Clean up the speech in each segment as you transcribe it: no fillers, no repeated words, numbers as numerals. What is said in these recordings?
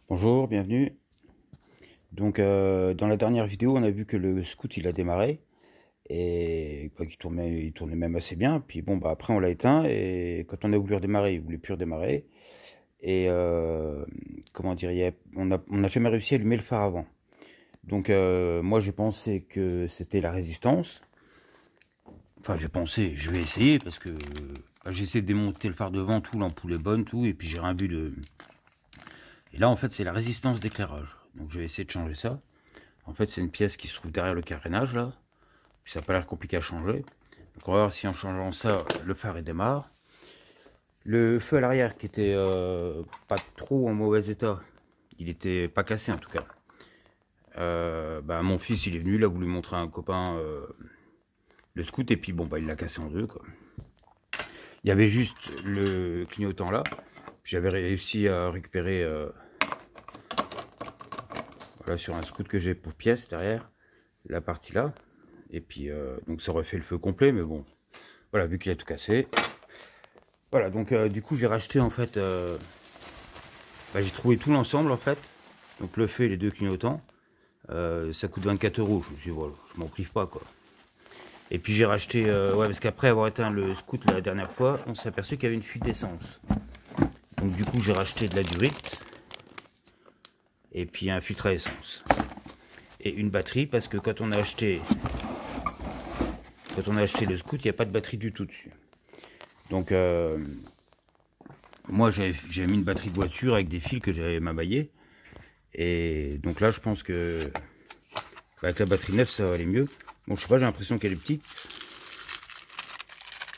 Bonjour, bienvenue. Donc dans la dernière vidéo, on a vu que le scout il a démarré et bah, il tournait même assez bien. Puis bon bah après on l'a éteint et quand on a voulu redémarrer, il voulait plus redémarrer. Et comment dire, on n'a jamais réussi à allumer le phare avant. Donc moi j'ai pensé que c'était la résistance. Enfin j'ai pensé, je vais essayer parce que bah, j'ai essayé de démonter le phare devant, tout, l'ampoule est bonne, tout, et puis j'ai rien vu de. Et là en fait c'est la résistance d'éclairage. Donc je vais essayer de changer ça. En fait, c'est une pièce qui se trouve derrière le carénage, là. Puis ça n'a pas l'air compliqué à changer. Donc on va voir si en changeant ça, le phare il démarre. Le feu à l'arrière, qui était pas trop en mauvais état, il était pas cassé en tout cas. Bah, mon fils, il est venu, il a voulu montrer à un copain le scout, et puis bon, bah, il l'a cassé en deux, quoi. Il y avait juste le clignotant là. J'avais réussi à récupérer voilà, sur un scout que j'ai pour pièce derrière, la partie là. Et puis, donc ça aurait fait le feu complet, mais bon, voilà, vu qu'il a tout cassé. Voilà, donc du coup, j'ai racheté en fait, bah, j'ai trouvé tout l'ensemble en fait. Donc le feu et les deux clignotants, ça coûte 24 euros. Je me suis dit, voilà, je m'en prive pas quoi. Et puis j'ai racheté, ouais, parce qu'après avoir éteint le scout la dernière fois, on s'est aperçu qu'il y avait une fuite d'essence. Donc du coup, j'ai racheté de la durite et puis un filtre à essence et une batterie parce que quand on a acheté le scout, il n'y a pas de batterie du tout dessus. Donc moi j'ai mis une batterie de voiture avec des fils que j'avais mabaillés. Et donc là je pense que avec la batterie neuve ça va aller mieux. Bon je sais pas, j'ai l'impression qu'elle est petite.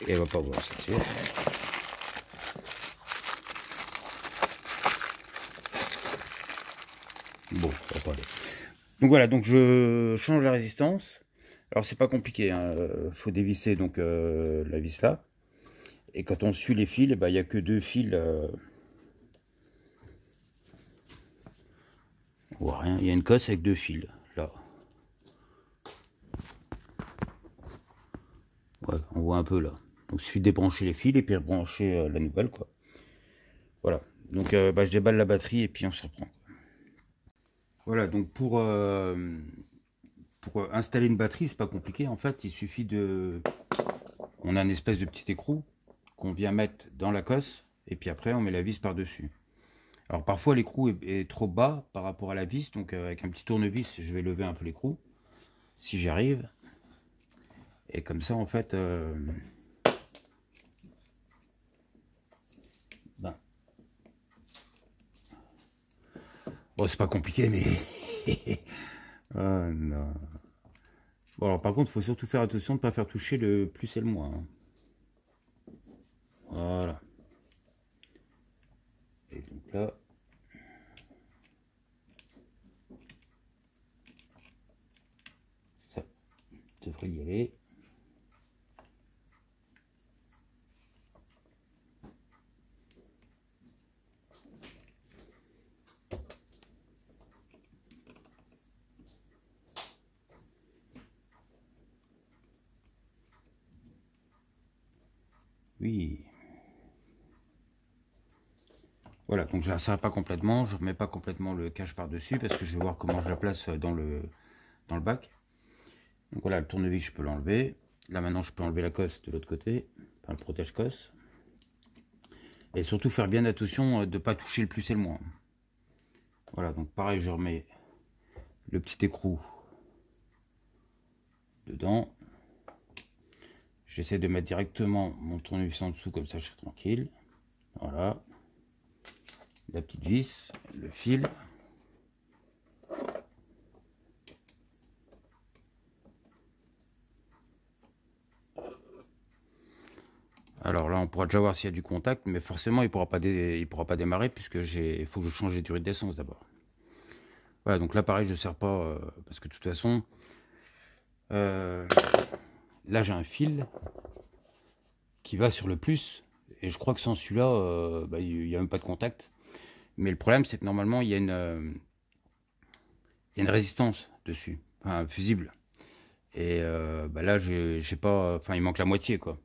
Et elle va pas vouloir sortir. Bon, ça va pas aller. Donc voilà, donc je change la résistance. Alors c'est pas compliqué, hein. Faut dévisser donc la vis là. Et quand on suit les fils, il n'y a que deux fils. On voit rien, il y a une cosse avec deux fils là. Ouais, on voit un peu là. Donc il suffit de débrancher les fils et puis rebrancher la nouvelle quoi. Voilà. Donc bah, je déballe la batterie et puis on se reprend. Voilà, donc pour installer une batterie, c'est pas compliqué en fait, il suffit de. On a une espèce de petit écrou qu'on vient mettre dans la cosse et puis après on met la vis par-dessus. Alors parfois l'écrou est trop bas par rapport à la vis, donc avec un petit tournevis, je vais lever un peu l'écrou si j'y arrive. Et comme ça en fait. Ben, bon, c'est pas compliqué, mais. Oh non. Bon, alors par contre, il faut surtout faire attention de ne pas faire toucher le plus et le moins, hein. Voilà. Et donc là. Ça devrait y aller. Oui. Voilà, donc je ne la serre pas complètement, je ne remets pas complètement le cache par-dessus parce que je vais voir comment je la place dans le bac. Donc voilà, le tournevis, je peux l'enlever. Là maintenant, je peux enlever la cosse de l'autre côté, enfin le protège-cosse. Et surtout faire bien attention de ne pas toucher le plus et le moins. Voilà, donc pareil, je remets le petit écrou dedans. J'essaie de mettre directement mon tournevis en dessous, comme ça je suis tranquille. Voilà. La petite vis, le fil. Alors là, on pourra déjà voir s'il y a du contact, mais forcément, il pourra pas démarrer puisque il faut que je change les durées d'essence d'abord. Voilà, donc là, pareil, je ne serre pas parce que de toute façon, là, j'ai un fil qui va sur le plus et je crois que sans celui-là, bah, il n'y a même pas de contact. Mais le problème, c'est que normalement, il y a une résistance dessus, enfin, fusible. Et bah là, j'ai pas, enfin, il manque la moitié, quoi.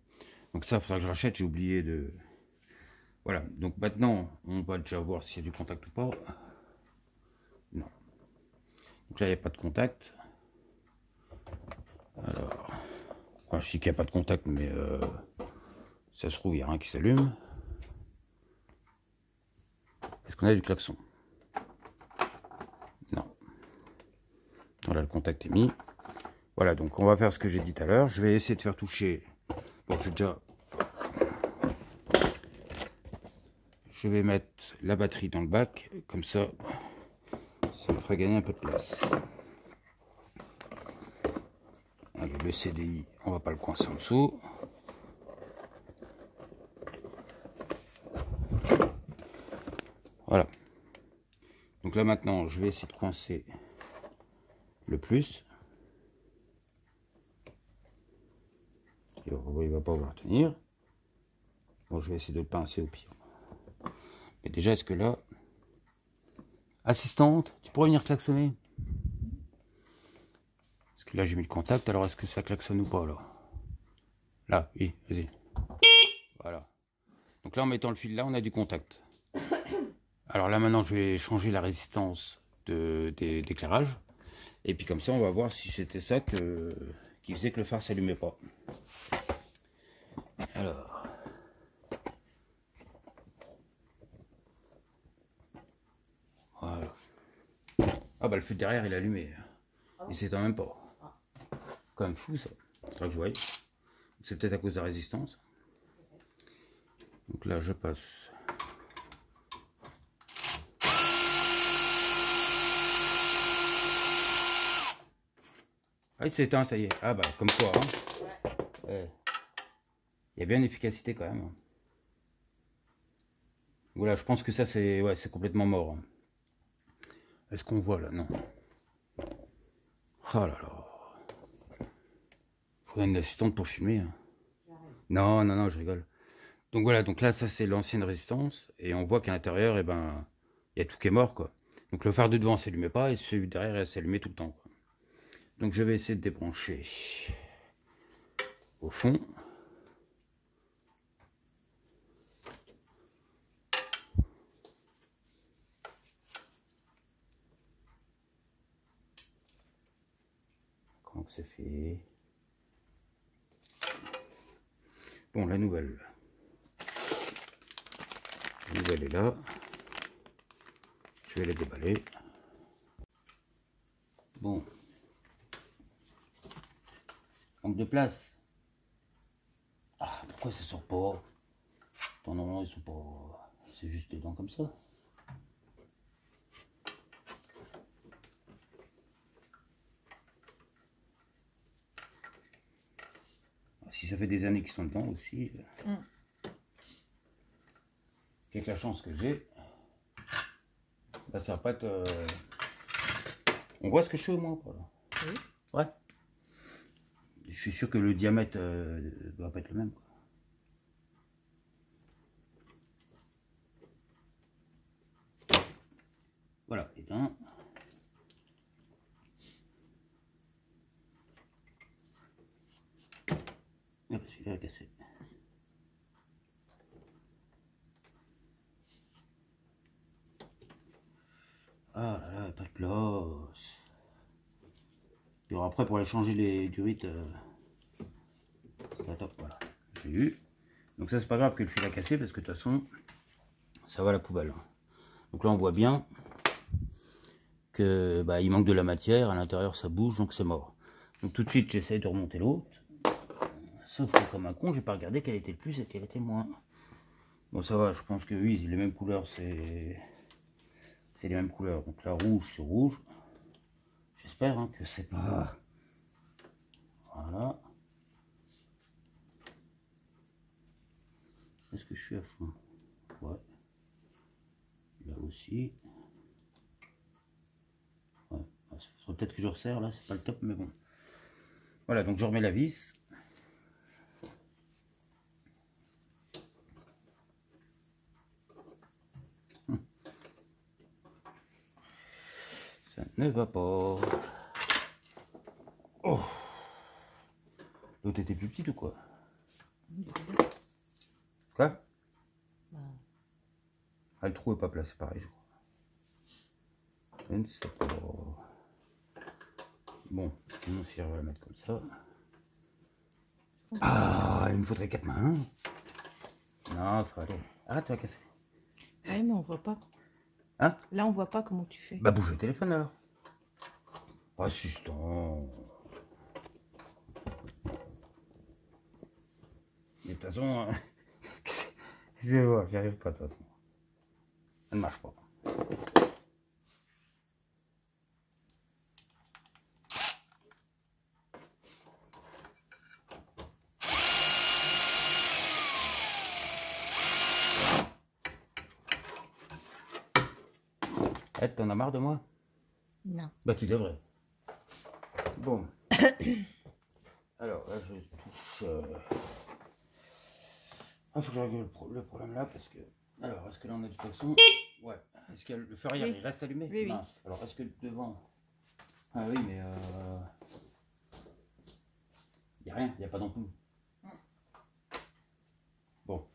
Donc ça, il faudra que je rachète, j'ai oublié de. Voilà, donc maintenant, on va déjà voir s'il y a du contact ou pas. Donc là, il n'y a pas de contact. Alors, enfin, je sais qu'il n'y a pas de contact, mais ça se trouve, il n'y a rien qui s'allume. Est-ce qu'on a du klaxon? Non. Voilà, le contact est mis. Voilà, donc on va faire ce que j'ai dit tout à l'heure. Je vais essayer de faire toucher. Bon, je vais mettre la batterie dans le bac, comme ça me fera gagner un peu de place. Allez, le CDI, on va pas le coincer en dessous. Voilà. Donc là maintenant, je vais essayer de coincer le plus. Il va pas vouloir tenir. Bon, je vais essayer de le pincer au pire. Mais déjà, est-ce que là... Assistante, tu pourrais venir klaxonner? Parce que là, j'ai mis le contact, alors est-ce que ça klaxonne ou pas, là? Là, oui, vas-y. Voilà. Donc là, en mettant le fil là, on a du contact. Alors là, maintenant, je vais changer la résistance d'éclairage. Et puis comme ça, on va voir si c'était ça qui faisait que le phare s'allumait pas. Alors... Voilà. Ah bah le feu de derrière il est allumé. Il s'éteint même pas. Quand même fou ça. Faudrait que je voie. C'est peut-être à cause de la résistance. Donc là je passe. Ah il s'est éteint, ça y est. Ah bah comme quoi. Hein. Ouais. Il y a bien une efficacité quand même. Voilà, je pense que ça c'est complètement mort. Est-ce qu'on voit là? Non. Oh là là. Faudrait une assistante pour filmer. Hein. Non, non, non, je rigole. Donc voilà, donc là, ça c'est l'ancienne résistance. Et on voit qu'à l'intérieur, eh ben, il y a tout qui est mort, quoi. Donc le phare de devant s'allumait pas et celui derrière, il s'allumait tout le temps, quoi. Donc je vais essayer de débrancher au fond. Comment que c'est fait? Bon, la nouvelle. La nouvelle est là. Je vais la déballer. Bon. Manque de place. Ah, pourquoi ça sort pas? Attends, non, ils sont pas... C'est juste des dents comme ça. Si ça fait des années qu'ils sont dedans aussi. Avec la chance que j'ai, bah, ça va pas être... On voit ce que je fais au moins, voilà. Oui. Ouais. Je suis sûr que le diamètre doit pas être le même, quoi. Voilà, éteint. Ah bah celui-là est cassé. Ah là là, pas de place. Et alors après pour aller changer les durites, top, voilà. J'ai eu. Donc ça c'est pas grave que le fil a cassé parce que de toute façon ça va à la poubelle. Donc là on voit bien que bah, il manque de la matière, à l'intérieur ça bouge donc c'est mort. Donc tout de suite j'essaye de remonter l'autre. Sauf que comme un con, j'ai pas regardé quelle était le plus et quelle était le moins. Bon ça va, je pense que oui, les mêmes couleurs, c'est les mêmes couleurs. Donc là rouge c'est rouge. J'espère hein, que c'est pas... Voilà. Est-ce que je suis à fond? Ouais. Là aussi. Ouais. Il faudrait peut-être que je resserre là, c'est pas le top mais bon. Voilà, donc je remets la vis. Ça ne va pas. Oh. L'autre était plus petite ou quoi? Quoi? Ah, le trou est pas placé pareil, je crois. Je ne sais pas. Bon, sinon si j'arrive à le mettre comme ça. Ah, il me faudrait 4 mains. Non, ça va aller. Arrête, tu vas casser. Ouais, mais on voit pas. Hein? Là, on voit pas comment tu fais. Bah, bouge le téléphone alors. Assistant. Mais de toute façon, c'est vrai, j'y arrive pas de toute façon. Ça ne marche pas. Eh, t'en as marre de moi? Non. Bah, tu devrais. Bon. Alors, là, je touche... Ah, faut que je règle le problème là, parce que... Alors, est-ce que là, on a du klaxon? Ouais. Est-ce que le feu arrière, Oui. il reste allumé? Oui, oui. Mince. Alors, est-ce que devant... Ah oui, mais... Il n'y a rien, il n'y a pas d'ampoule. Bon.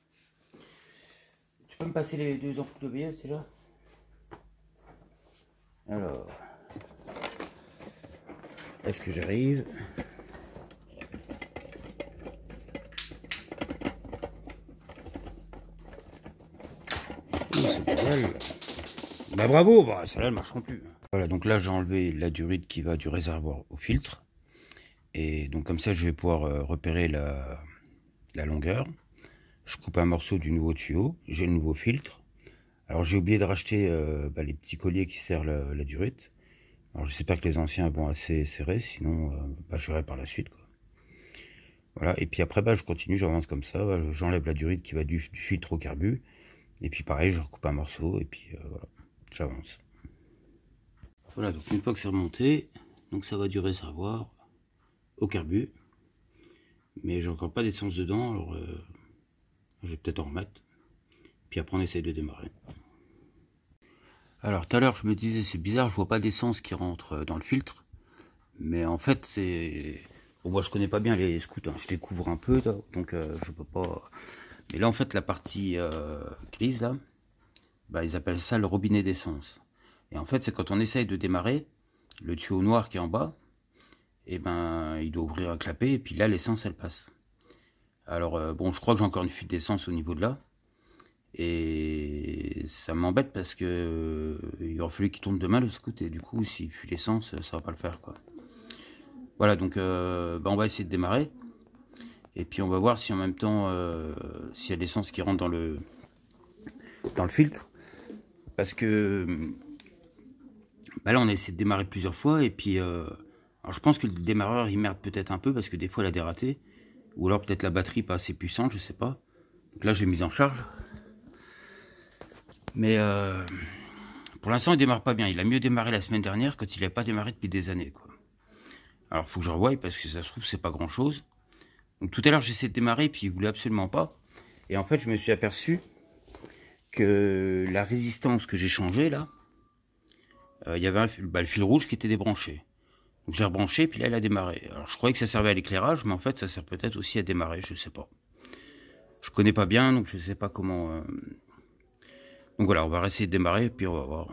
Tu peux me passer les 2 ampoules de veilleuse, déjà? Alors... Est-ce que j'arrive? C'est pas mal. Bah bravo, bah celle-là ne marcheront plus. Voilà, donc là j'ai enlevé la durite qui va du réservoir au filtre. Et donc comme ça je vais pouvoir repérer la longueur. Je coupe un morceau du nouveau tuyau, j'ai le nouveau filtre. Alors j'ai oublié de racheter les petits colliers qui serrent la durite. Alors j'espère que les anciens vont assez serrés, sinon je verrai par la suite, quoi. Voilà, et puis après je continue, j'avance comme ça, j'enlève la durite qui va du filtre au carbu. Et puis pareil, je recoupe un morceau et puis voilà, j'avance. Voilà, donc une fois que c'est remonté, donc ça va du réservoir au carbu. Mais j'ai encore pas d'essence dedans, alors je vais peut-être en remettre. Puis après on essaye de démarrer. Alors tout à l'heure je me disais c'est bizarre, je vois pas d'essence qui rentre dans le filtre. Mais en fait c'est... Bon, moi je connais pas bien les scouts, hein. Je découvre un peu là, donc je peux pas... Mais là en fait la partie grise là, bah, ils appellent ça le robinet d'essence. Et en fait c'est quand on essaye de démarrer, le tuyau noir qui est en bas, et ben il doit ouvrir un clapet et puis là l'essence elle passe. Alors bon, je crois que j'ai encore une fuite d'essence au niveau de là. Et ça m'embête parce que il aurait fallu qu'il tourne demain le scout et du coup s'il fuit l'essence ça va pas le faire, quoi. Voilà, donc on va essayer de démarrer. Et puis on va voir si en même temps s'il y a de l'essence qui rentre dans le filtre. Parce que là on a essayé de démarrer plusieurs fois et puis alors je pense que le démarreur il merde peut-être un peu parce que des fois il a des ratés. Ou alors peut-être la batterie pas assez puissante, je sais pas. Donc là j'ai mis en charge. Mais pour l'instant il démarre pas bien. Il a mieux démarré la semaine dernière quand il n'avait pas démarré depuis des années, quoi. Alors faut que je revoie parce que ça se trouve c'est pas grand chose. Donc tout à l'heure j'essayais de démarrer puis il voulait absolument pas. Et en fait je me suis aperçu que la résistance que j'ai changée là, il y avait le fil rouge qui était débranché. Donc j'ai rebranché, puis là il a démarré. Alors je croyais que ça servait à l'éclairage, mais en fait ça sert peut-être aussi à démarrer, je sais pas. Je connais pas bien, donc je sais pas comment... Donc voilà, on va essayer de démarrer, puis on va voir.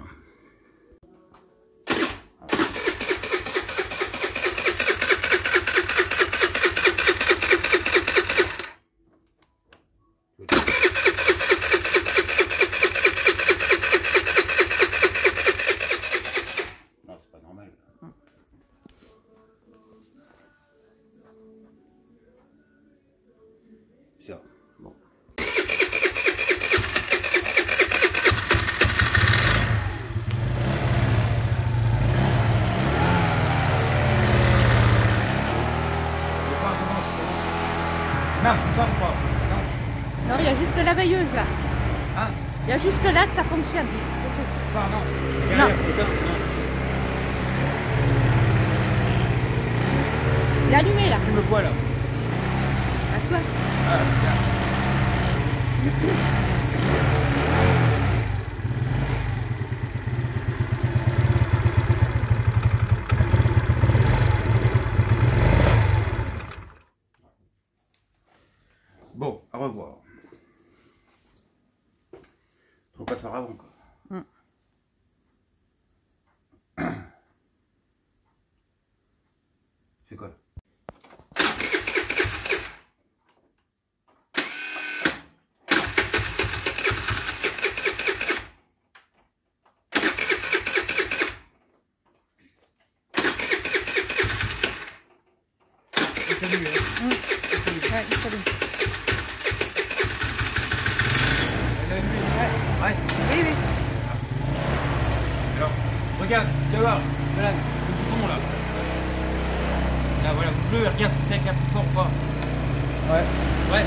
Non, c'est pas normal. Ça, bon. Non, pas. Non, il y a juste la veilleuse là. Ah, Il y a juste là que ça fonctionne. pardon. Non. C'est top, non. Il est allumé là. Tu me vois là. À toi. Ah, bon, à revoir. Faut pas te faire avant, quoi. Fais quoi là? Salut, hein. Ouais, salut. Ouais. Oui, oui. Alors, regarde, dehors, voilà, le bouton là. Là, voilà, le bleu, regarde si c'est un plus fort ou pas. Ouais. Ouais.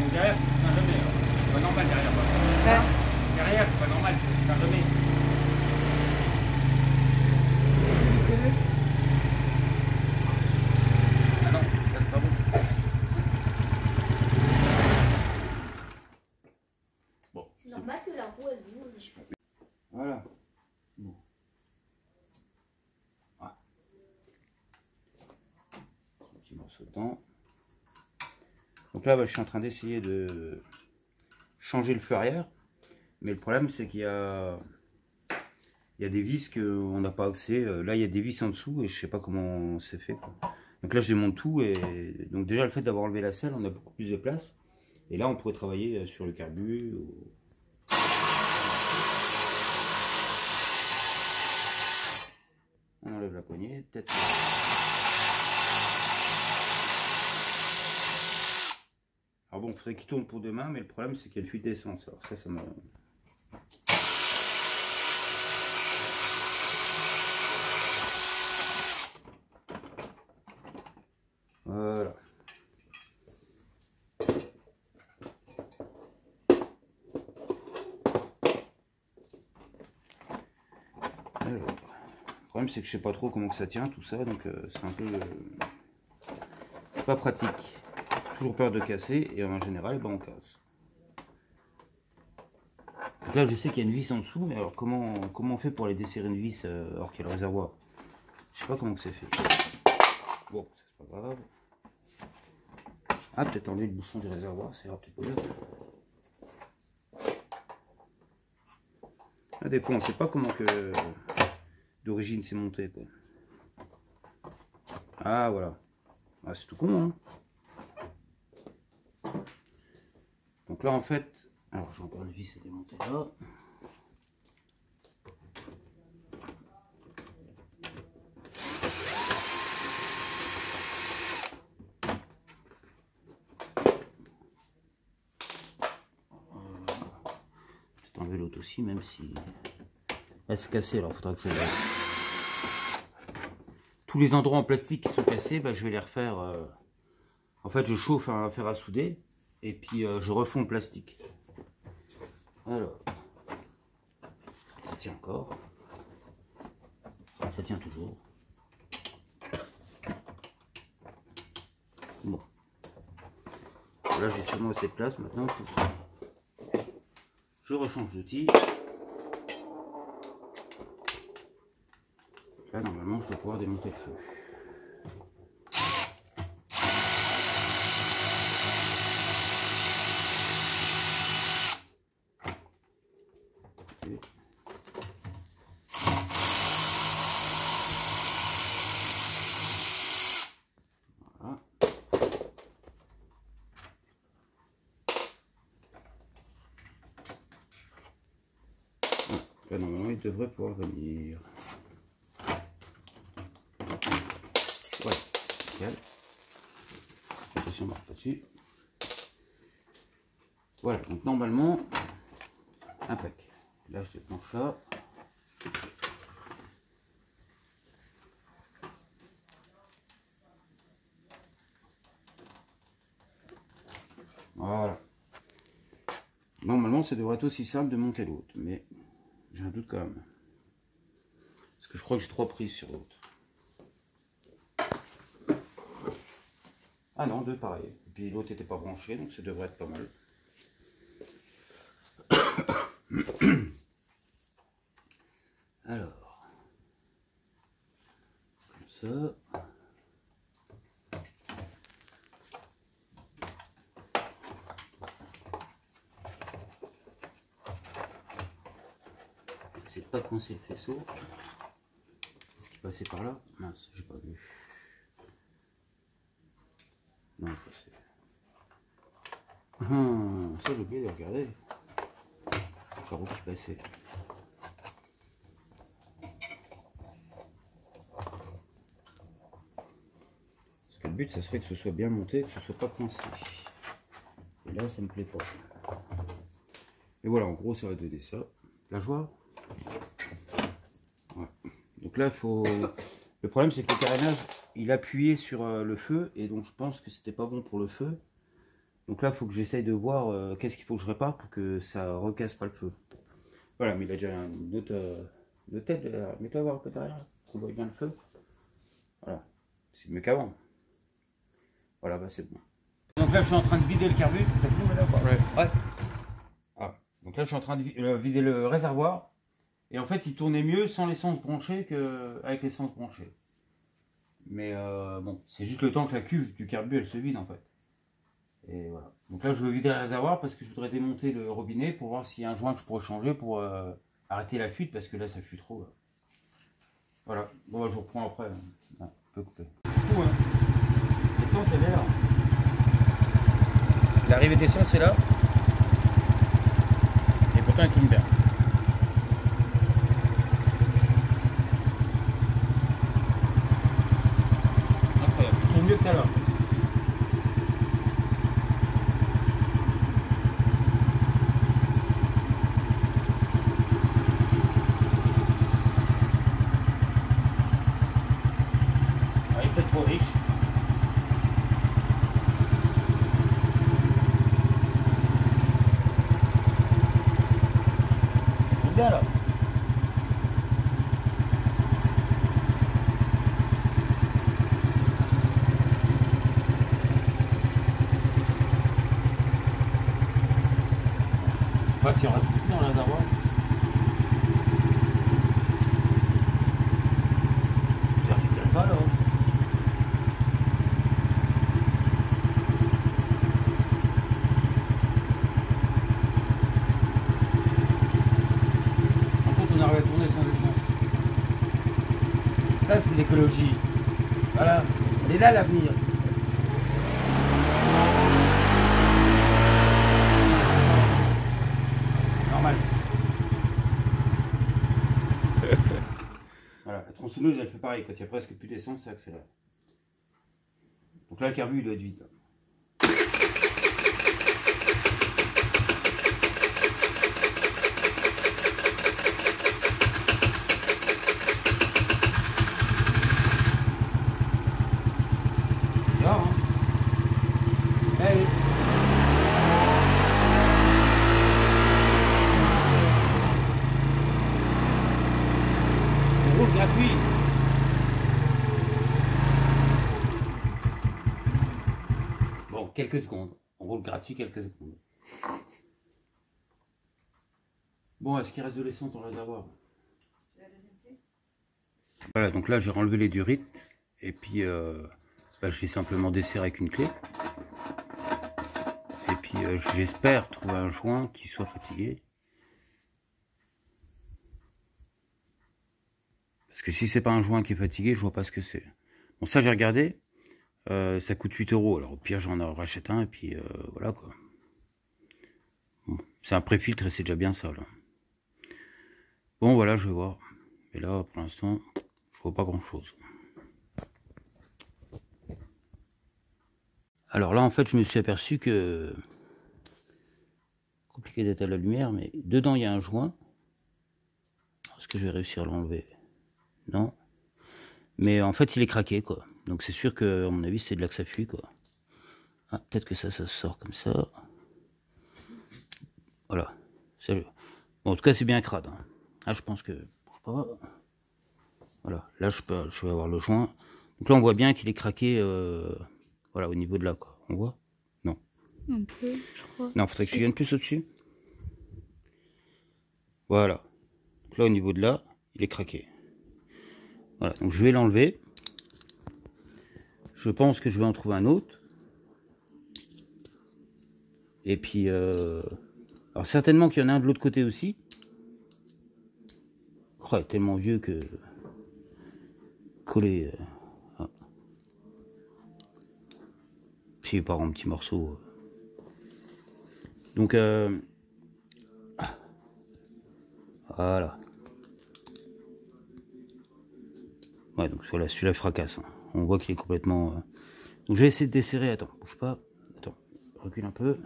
Donc derrière, c'est un jamais. C'est pas normal derrière. Quoi. Ouais. Derrière, c'est pas normal, c'est un jamais. Ah non, ça c'est pas bon. Bon. C'est normal que la roue elle bouge. Voilà. Bon. Ah. Un petit morceau de dent. Donc là, bah, je suis en train d'essayer de changer le feu arrière. Mais le problème, c'est qu'il y a des vis qu'on n'a pas accès. Là, il y a des vis en dessous et je sais pas comment c'est fait, quoi. Donc là, je démonte tout. Et donc déjà, le fait d'avoir enlevé la selle, on a beaucoup plus de place. Et là, on pourrait travailler sur le carbu. On enlève la poignée, peut-être. Alors bon, il faudrait qu'il tourne pour demain, mais le problème c'est qu'il y a une fuite d'essence. Alors ça me... Voilà. Alors, le problème c'est que je sais pas trop comment que ça tient tout ça, donc c'est un peu... c'est pas pratique. Toujours peur de casser, et en général, ben, on casse. Donc là, je sais qu'il y a une vis en dessous, mais alors comment on fait pour aller desserrer une vis alors qu'il y a le réservoir? Je sais pas comment que c'est fait. Bon, ça c'est pas grave. Ah, peut-être enlever le bouchon du réservoir, ça ira peut-être mieux. Ah, des fois, on sait pas comment que d'origine c'est monté, quoi. Ah, voilà. Ah, c'est tout con, hein. Donc là, en fait, alors j'ai encore une vis à démonter là. Peut-être enlever l'autre aussi, même si elle se cassée, alors il faudra que je... Tous les endroits en plastique qui sont cassés, bah, je vais les refaire. En fait, je chauffe un fer à souder et puis je refonds le plastique. Alors, ça tient encore. Ça tient toujours. Bon. Là, j'ai sûrement assez de place maintenant. Je rechange d'outil. Là, normalement, je vais pouvoir démonter le feu. Voilà. Là, normalement, il devrait pouvoir venir. Ouais, nickel. Attention, on marche pas dessus. Voilà, donc normalement, impec. Là, je déclenche ça. Voilà. Normalement, ça devrait être aussi simple de monter l'autre, mais j'ai un doute quand même. Parce que je crois que j'ai 3 prises sur l'autre. Ah non, 2 pareil. Et puis l'autre n'était pas branché, donc ça devrait être pas mal. Alors, comme ça. C'est pas coincer le faisceau. Parce qu'il passé par là. Mince, j'ai pas vu. Non, passé. Ça j'ai oublié de regarder. Par où qui passait. Parce que le but, ça serait que ce soit bien monté, que ce soit pas coincé. Et là, ça me plaît pas. Et voilà, en gros, ça va donner ça. La joie. Ouais. Donc là, il faut. Le problème, c'est que le carénage, il appuyait sur le feu, et donc je pense que c'était pas bon pour le feu. Donc là, il faut que j'essaye de voir qu'est-ce qu'il faut que je répare pour que ça recasse pas le feu. Voilà, mais il a déjà une autre tête. Mets-toi voir un peu derrière, qu'on voit bien le feu. Voilà, c'est mieux qu'avant. Voilà, bah c'est bon. Donc là, je suis en train de vider le carbu. Ça filme là, quoi. Ouais. Ah. Donc là, je suis en train de vider le réservoir. Et en fait, il tournait mieux sans l'essence branchée qu'avec l'essence branchée. Mais bon, c'est juste le temps que la cuve du carbu, elle se vide en fait. Et voilà. Donc là, je veux vider le réservoir parce que je voudrais démonter le robinet pour voir s'il y a un joint que je pourrais changer pour arrêter la fuite parce que là, ça fuit trop. Là. Voilà. Bon, bah, je vous reprends après. Ah, on peut couper. Fou, hein. L'essence, elle est là. L'arrivée d'essence est là. Et pourtant, elle tourne bien. Incroyable. Il tourne mieux que tout à l'heure. Trop riche. C'est bien là. Je sais pas si on reste beaucoup dans le réservoir. J'arrive peut-être pas là. On arrive à tourner sans essence. Ça, c'est l'écologie. Voilà. Elle est là l'avenir. Normal. Voilà. La tronçonneuse, elle fait pareil. Quand il y a presque plus d'essence, ça accélère. Donc là, le carbu, il doit être vide. Allez. On roule gratuit. Bon, quelques secondes. On roule gratuit quelques secondes. Bon, est-ce qu'il reste de l'essence dans le réservoir? Voilà, donc là j'ai enlevé les durites. Et puis j'ai simplement desserré avec une clé. Et puis j'espère trouver un joint qui soit fatigué. Parce que si c'est pas un joint qui est fatigué, je vois pas ce que c'est. Bon, ça j'ai regardé. Ça coûte 8 €. Alors au pire j'en rachète un et puis voilà quoi. Bon, c'est un pré-filtre et c'est déjà bien ça là. Bon voilà, je vais voir. Mais là pour l'instant, je vois pas grand chose. Alors là en fait je me suis aperçu que, compliqué d'être à la lumière, mais dedans il y a un joint. Est-ce que je vais réussir à l'enlever? Non. Mais en fait il est craqué quoi. Donc c'est sûr que à mon avis c'est de là que ça fuit quoi. Ah, peut-être que ça sort comme ça. Voilà. Bon, en tout cas c'est bien crade. Hein. Ah je pense que... Je sais pas. Voilà, là je vais avoir le joint. Donc là on voit bien qu'il est craqué voilà, au niveau de là quoi. On voit? Non. Un peu, je crois. Non, faudrait que tu viennes plus au-dessus. Voilà. Donc là au niveau de là, il est craqué. Voilà, donc je vais l'enlever. Je pense que je vais en trouver un autre. Et puis alors certainement qu'il y en a un de l'autre côté aussi. Oh, il est tellement vieux que... coller. Ah. Puis il part en petits morceaux. Donc voilà. Ouais, donc voilà, celui-là fracasse. Hein. On voit qu'il est complètement. Donc je vais essayer de desserrer. Attends, bouge pas. Attends, recule un peu.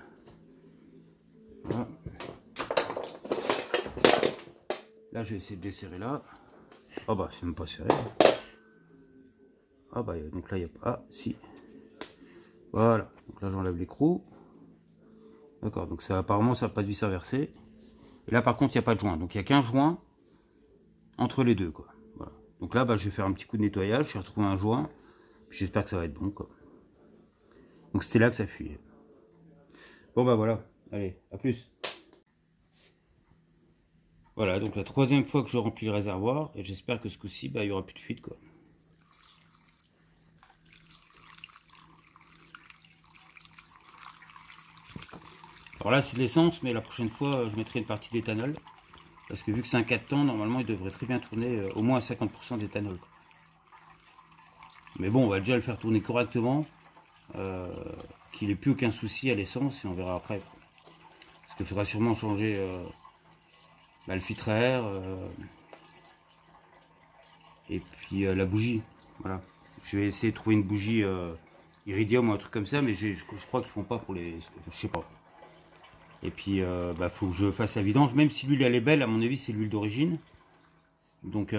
Voilà. Là, je vais essayer de desserrer là. Ah bah, c'est même pas serré. Ah bah, donc là, il n'y a pas. Ah, si. Voilà. Donc là, j'enlève l'écrou. D'accord, donc ça, apparemment, ça n'a pas de vis à verser. Et là, par contre, il n'y a pas de joint. Donc, il n'y a qu'un joint entre les deux, quoi. Voilà. Donc là, bah, je vais faire un petit coup de nettoyage. J'ai retrouvé un joint. J'espère que ça va être bon, quoi. Donc, c'était là que ça fuyait. Bon, bah voilà. Allez, à plus. Voilà, donc la troisième fois que je remplis le réservoir. Et j'espère que ce coup-ci, bah, il n'y aura plus de fuite, quoi. Alors là, c'est de l'essence, mais la prochaine fois, je mettrai une partie d'éthanol. Parce que vu que c'est un 4 temps, normalement, il devrait très bien tourner au moins à 50% d'éthanol. Mais bon, on va déjà le faire tourner correctement. Qu'il n'ait plus aucun souci à l'essence, et on verra après. Parce qu'il faudra sûrement changer le filtre à air. Et puis la bougie. Voilà. Je vais essayer de trouver une bougie iridium ou un truc comme ça, mais je crois qu'ils font pas pour les... Je sais pas. Et puis, faut que je fasse la vidange. Même si l'huile, elle est belle, à mon avis, c'est l'huile d'origine. Donc,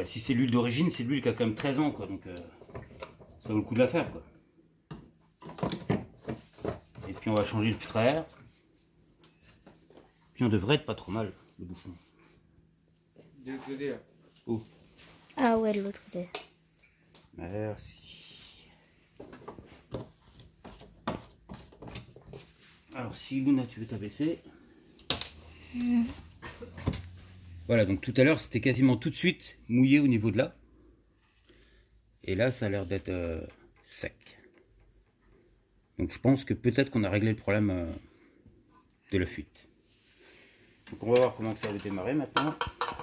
si c'est l'huile d'origine, c'est l'huile qui a quand même 13 ans, quoi. Donc, ça vaut le coup de la faire, quoi. Et puis, on va changer le filtre à air. Puis, on devrait être pas trop mal, le bouchon. De l'autre côté, là. Oh. Ah ouais, de l'autre côté. Merci. Alors, si Luna, tu veux t'abaisser. Voilà, donc tout à l'heure, c'était quasiment tout de suite mouillé au niveau de là. Et là, ça a l'air d'être sec. Donc, je pense que peut-être qu'on a réglé le problème de la fuite. Donc, on va voir comment ça va démarrer maintenant.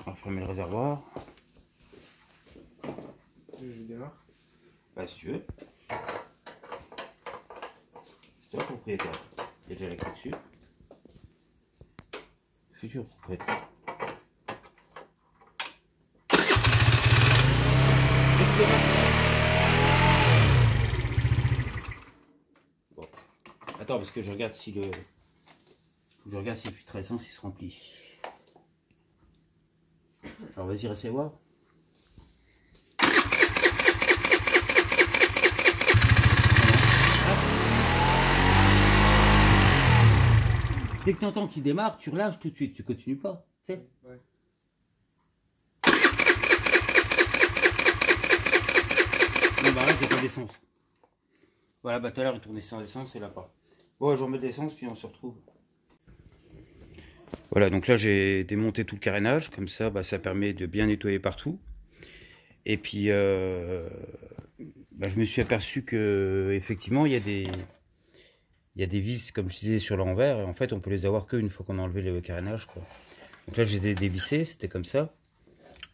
On va fermer le réservoir. Je démarre. Bah, si tu veux. C'est toi propriétaire. Il y a déjà la clé dessus. Futur propriétaire. Bon. Attends, parce que je regarde si le... Je regarde si le filtre à essence il se remplit. Alors vas-y, reste voir. Dès que tu entends qu'il démarre, tu relâches tout de suite, tu continues pas, tu sais. Ouais. Non, bah là, il n'y a pas d'essence. Voilà, bah tout à l'heure, il tournait sans essence, et là pas. Bon, je remets de l'essence, puis on se retrouve. Voilà, donc là, j'ai démonté tout le carénage, comme ça, bah, ça permet de bien nettoyer partout. Et puis, je me suis aperçu que effectivement, il y a des vis, comme je disais, sur l'envers, et en fait, on peut les avoir qu'une fois qu'on a enlevé le carénage, quoi. Donc là, j'ai dévissé, c'était comme ça.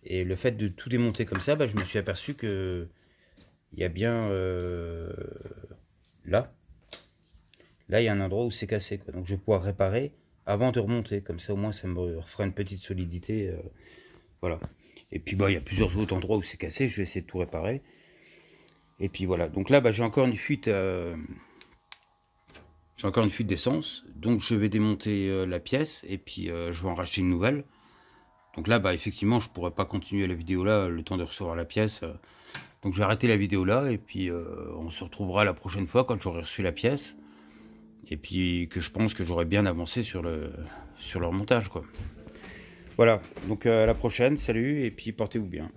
Et le fait de tout démonter comme ça, bah, je me suis aperçu que il y a bien là, il y a un endroit où c'est cassé, quoi. Donc je vais pouvoir réparer avant de remonter, comme ça au moins ça me refera une petite solidité, voilà. Et puis bah il y a plusieurs autres endroits où c'est cassé, je vais essayer de tout réparer. Et puis voilà, donc là bah, j'ai encore une fuite. J'ai encore une fuite d'essence, donc je vais démonter la pièce et puis je vais en racheter une nouvelle. Donc là, bah effectivement, je pourrais pas continuer la vidéo là, le temps de recevoir la pièce. Donc je vais arrêter la vidéo là et puis on se retrouvera la prochaine fois quand j'aurai reçu la pièce. Et puis que je pense que j'aurai bien avancé sur le remontage, quoi. Voilà, donc à la prochaine, salut et puis portez-vous bien.